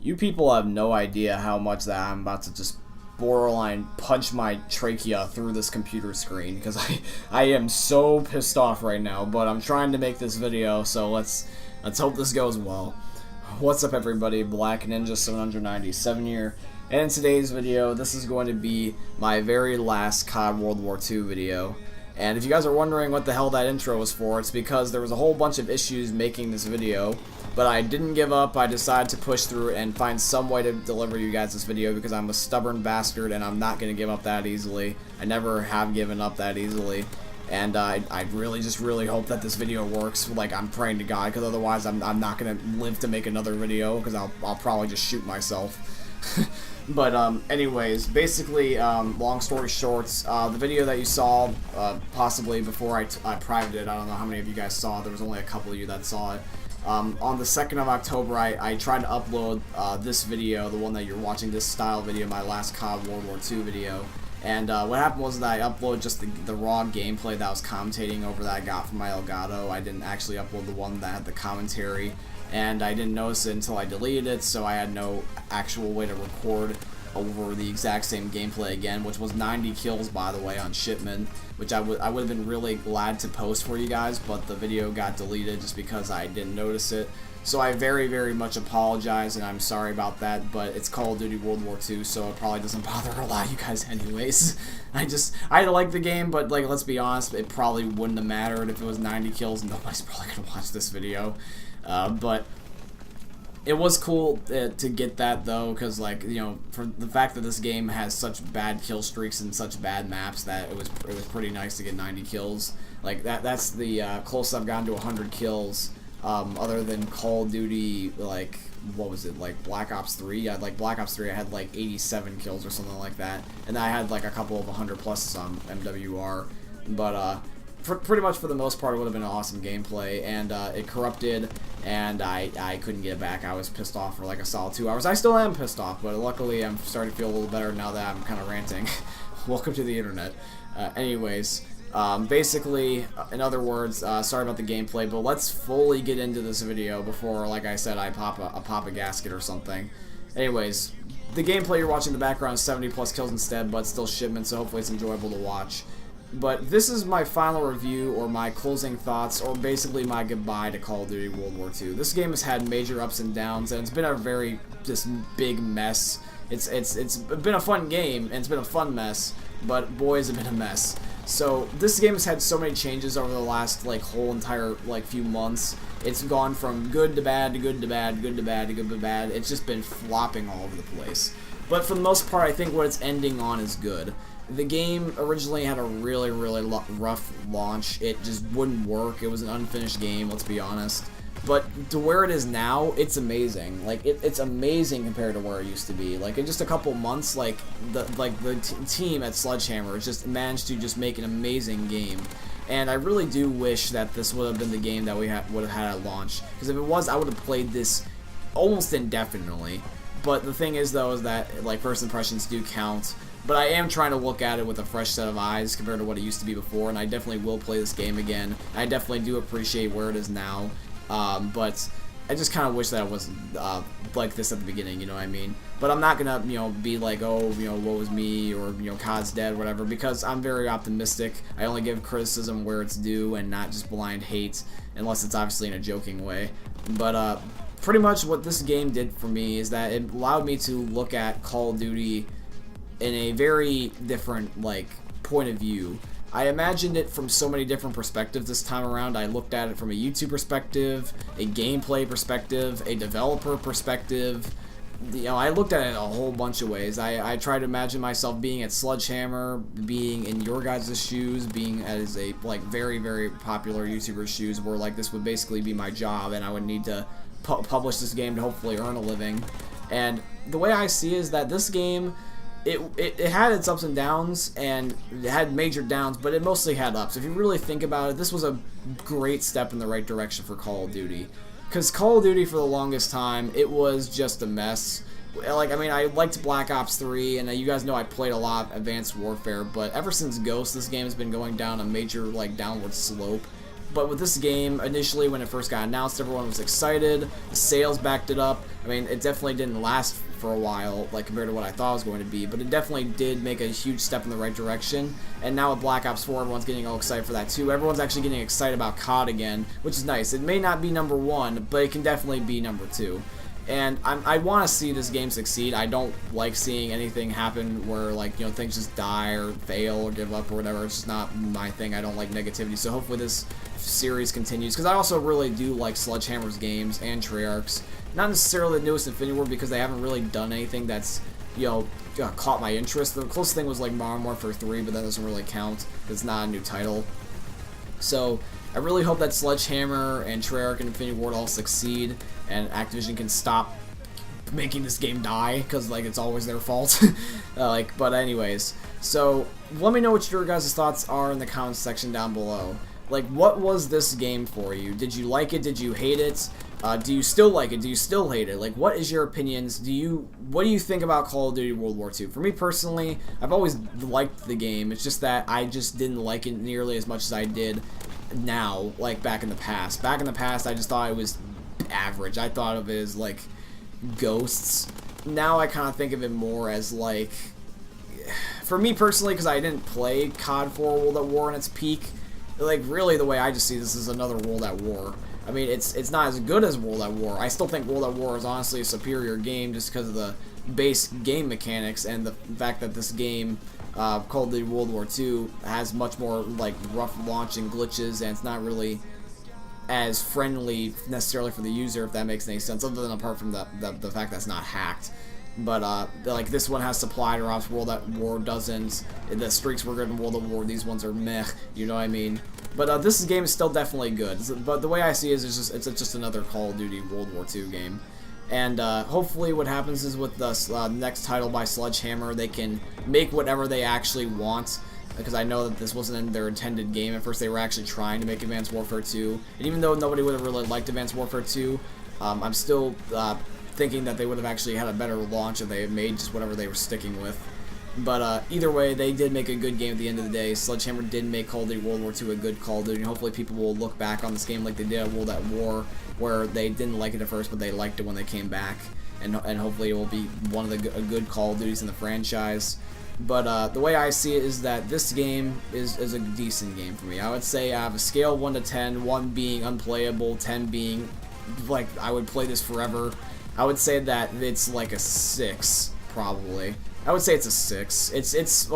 You people have no idea how much that I'm about to just borderline punch my trachea through this computer screen because I am so pissed off right now, but I'm trying to make this video, so let's hope this goes well. What's up everybody, Black Ninja 797 here, and in today's video this is going to be my very last COD World War II video. And if you guys are wondering what the hell that intro was for, it's because there was a whole bunch of issues making this video, but I didn't give up. I decided to push through and find some way to deliver you guys this video because I'm a stubborn bastard and I'm not going to give up that easily. I never have given up that easily. And I really hope that this video works. Like, I'm praying to God, because otherwise I'm not going to live to make another video because I'll probably just shoot myself. But anyways, basically, long story short, the video that you saw, possibly before I privated it, I don't know how many of you guys saw it, there was only a couple of you that saw it. On the 2nd of October, I tried to upload this video, the one that you're watching, this style video, my last COD World War II video. And what happened was that I uploaded just the raw gameplay that I was commentating over that I got from my Elgato. I didn't actually upload the one that had the commentary. And I didn't notice it until I deleted it, so I had no actual way to record over the exact same gameplay again, which was 90 kills, by the way, on shipment, which I would have been really glad to post for you guys, but the video got deleted just because I didn't notice it. So I very much apologize, and I'm sorry about that, but it's Call of Duty World War II, so it probably doesn't bother a lot of you guys anyways. I like the game, but like, let's be honest, it probably wouldn't have mattered if it was 90 kills. Nobody's probably gonna watch this video. But it was cool to get that, though, because, like, you know, for the fact that this game has such bad kill streaks and such bad maps, that it was pretty nice to get 90 kills. Like, that's the closest I've gotten to 100 kills, other than Call of Duty, like, what was it, like Black Ops 3? I had, like, Black Ops 3, I had, like, 87 kills or something like that, and I had, like, a couple of 100 plus on MWR, but, pretty much for the most part, it would have been an awesome gameplay, and it corrupted, and I couldn't get it back. I was pissed off for like a solid 2 hours. I still am pissed off, but luckily I'm starting to feel a little better now that I'm kind of ranting. Welcome to the internet. Anyways, basically, in other words, sorry about the gameplay, but let's fully get into this video before, like I said, I pop a gasket or something. Anyways, the gameplay you're watching in the background is 70 plus kills instead, but still shipment, so hopefully it's enjoyable to watch. But this is my final review, or my closing thoughts, or basically my goodbye to Call of Duty World War II. This game has had major ups and downs, and it's been a very just big mess. It's been a fun game, and it's been a fun mess, but boy, has it been a mess. So this game has had so many changes over the last like whole entire like few months. It's gone from good to bad to good to bad, good to bad to good to bad. It's just been flopping all over the place. But for the most part, I think what it's ending on is good. The game originally had a really rough launch. It just wouldn't work. It was an unfinished game, let's be honest. But to where it is now, it's amazing. Like, it's amazing compared to where it used to be. Like, in just a couple months, like the team at Sledgehammer just managed to just make an amazing game. And I really do wish that this would have been the game that we would have had at launch. Because if it was, I would have played this almost indefinitely. But the thing is, though, is that, like, first impressions do count. But I am trying to look at it with a fresh set of eyes compared to what it used to be before, and I definitely will play this game again. I definitely do appreciate where it is now, but I just kind of wish that it wasn't like this at the beginning, you know what I mean? But I'm not gonna, you know, be like, oh, you know, woe is me, or, you know, COD's dead, whatever, because I'm very optimistic. I only give criticism where it's due and not just blind hate, unless it's obviously in a joking way. But pretty much what this game did for me is that it allowed me to look at Call of Duty in a very different, like, point of view. I imagined it from so many different perspectives this time around. I looked at it from a YouTube perspective, a gameplay perspective, a developer perspective. You know, I looked at it a whole bunch of ways. I tried to imagine myself being at Sledgehammer, being in your guys' shoes, being as a, like, very popular YouTuber's shoes, where, like, this would basically be my job, and I would need to publish this game to hopefully earn a living. And the way I see it is that this game, it had its ups and downs, and it had major downs, but it mostly had ups. If you really think about it, this was a great step in the right direction for Call of Duty. Because Call of Duty, for the longest time, it was just a mess. Like, I mean, I liked Black Ops 3, and you guys know I played a lot of Advanced Warfare, but ever since Ghost, this game has been going down a major, like, downward slope. But with this game, initially when it first got announced, everyone was excited, the sales backed it up, I mean, it definitely didn't last for a while, like compared to what I thought it was going to be, but it definitely did make a huge step in the right direction. And now with Black Ops 4, everyone's getting all excited for that too. Everyone's actually getting excited about COD again, which is nice. It may not be #1, but it can definitely be #2. And I want to see this game succeed. I don't like seeing anything happen where, like, you know, things just die or fail or give up or whatever. It's just not my thing. I don't like negativity. So hopefully this series continues, because I also really do like Sledgehammer's games and Treyarch's. Not necessarily the newest Infinity Ward, because they haven't really done anything that's, you know, caught my interest. The closest thing was like Modern Warfare 3, but that doesn't really count. It's not a new title. So I really hope that Sledgehammer and Treyarch and Infinity Ward all succeed, and Activision can stop making this game die, because, like, it's always their fault. But anyways, so let me know what your guys' thoughts are in the comments section down below. Like, what was this game for you? Did you like it? Did you hate it? Do you still like it? Do you still hate it? Like, what is your opinions? What do you think about Call of Duty World War II? For me personally, I've always liked the game. It's just that I just didn't like it nearly as much as I did now, like back in the past. Back in the past, I just thought it was average. I thought of it as, like, ghosts. Now I kind of think of it more as, like, for me personally, because I didn't play COD 4 World at War in its peak, like, really the way I just see this is another World at War. I mean, it's not as good as World at War. I still think World at War is honestly a superior game just because of the base game mechanics and the fact that this game, Call of Duty World War II, has much more, like, rough launching glitches, and it's not really as friendly necessarily for the user, if that makes any sense, other than apart from the fact that it's not hacked. But like, this one has supply drops, World at War doesn't. The streaks were good in World at War, these ones are meh, you know what I mean? But this game is still definitely good. But the way I see it is it's just another Call of Duty World War II game. And hopefully what happens is with the next title by Sledgehammer, they can make whatever they actually want, because I know that this wasn't in their intended game. At first they were actually trying to make Advanced Warfare 2, and even though nobody would have really liked Advanced Warfare 2, I'm still thinking that they would have actually had a better launch if they had made just whatever they were sticking with. But either way, they did make a good game at the end of the day. Sledgehammer did make Call of Duty World War II a good Call of Duty, and hopefully people will look back on this game like they did at World at War, where they didn't like it at first, but they liked it when they came back. And hopefully it will be one of the good Call of Duties in the franchise. But the way I see it is that this game is a decent game for me. I would say I have a scale of 1 to 10, 1 being unplayable, 10 being, like, I would play this forever. I would say that it's like a 6, probably. I would say it's a 6. It's just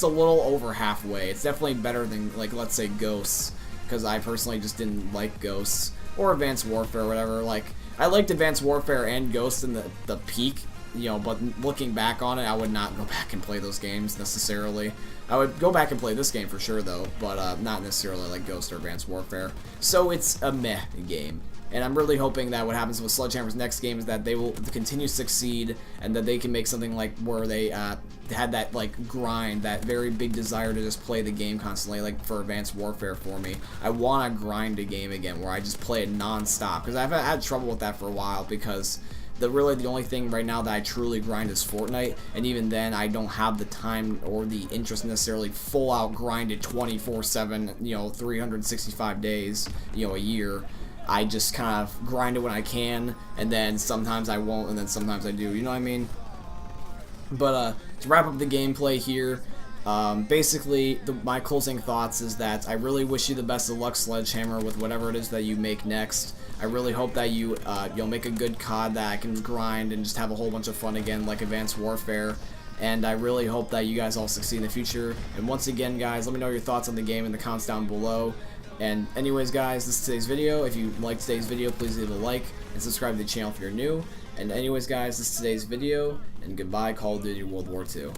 a little over halfway. It's definitely better than, like, let's say Ghosts, because I personally just didn't like Ghosts, or Advanced Warfare, or whatever. Like, I liked Advanced Warfare and Ghosts in the peak, you know, but looking back on it, I would not go back and play those games necessarily. I would go back and play this game for sure, though, but not necessarily like Ghost or Advanced Warfare. So it's a meh game. And I'm really hoping that what happens with Sledgehammer's next game is that they will continue to succeed, and that they can make something like where they had that, like, grind, that very big desire to just play the game constantly, like for Advanced Warfare for me. I want to grind a game again where I just play it non-stop, because I've had trouble with that for a while, because really the only thing right now that I truly grind is Fortnite, and even then I don't have the time or the interest necessarily full out grind it 24/7, you know, 365 days, you know, a year. I just kind of grind it when I can, and then sometimes I won't, and then sometimes I do, you know what I mean? But to wrap up the gameplay here, basically my closing thoughts is that I really wish you the best of luck, Sledgehammer, with whatever it is that you make next. I really hope that you'll make a good COD that I can grind and just have a whole bunch of fun again, like Advanced Warfare. And I really hope that you guys all succeed in the future. And once again, guys, let me know your thoughts on the game in the comments down below. And anyways, guys, this is today's video. If you liked today's video, please leave a like and subscribe to the channel if you're new. And anyways, guys, this is today's video, and goodbye, Call of Duty World War II.